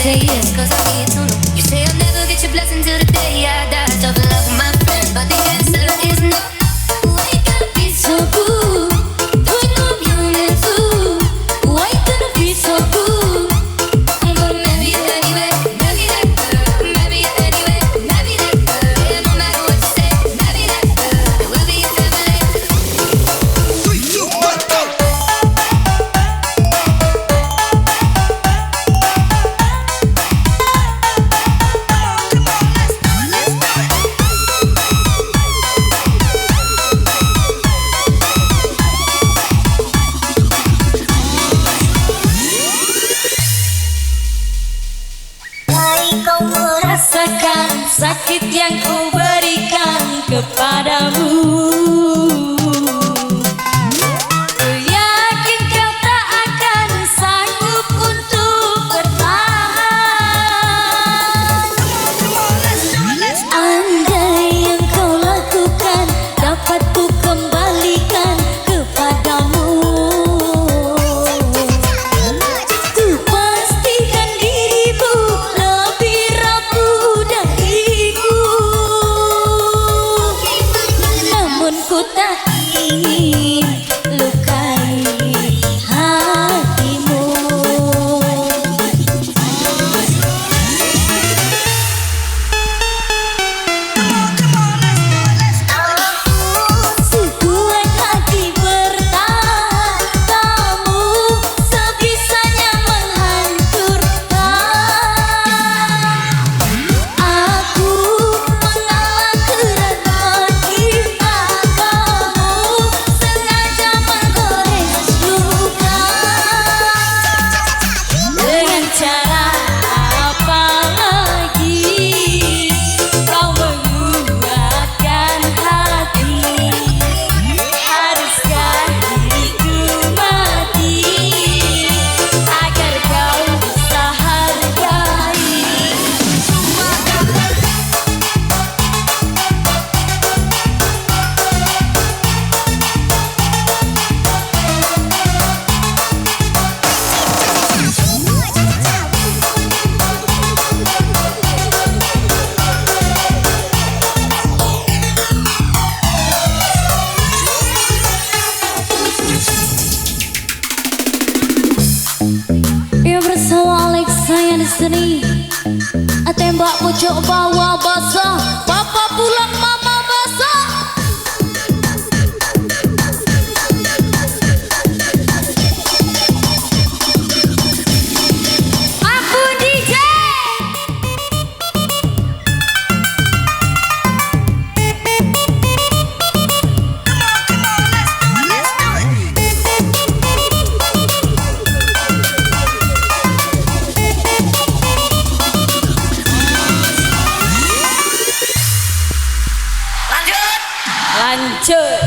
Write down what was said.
say yes, cause I need to know. You say I'll never get your blessing till the day I die. Tough love, my friend, but the answer is no. Why you gotta be so good? Don't you know I'm young and too? Why you gotta be so good? I'm gonna marry you anyway. Marry that girl. Marry you anyway. Marry that girl. Yeah, no matter what you say. Marry that girl. And we'll be your family. 3, 2, 1, go! Kau merasakan sakit yang ku berikan kepadamu. Ku yakin kau tak akan sanggup untuk bertahan. Andai yang kau lakukan dapat ku kembalikan kepadamu. Ku pastikan dirimu lebih rapuh dariku. Namun ku tak ingin lukai hatimu. Sekuat hati bertahan, kamu sebisanya menghancurkan. Aku mengalah kerana cinta, kamu sengaja menggores luka. Dengan cara apa lagi kau menguatkan hati? Haruskah diriku mati agar kau bisa hargai? Ya bersama Alex saya di sini. Tembak pojok bawah basah, papa pulang mama basah. Aku DJ. Lanjut.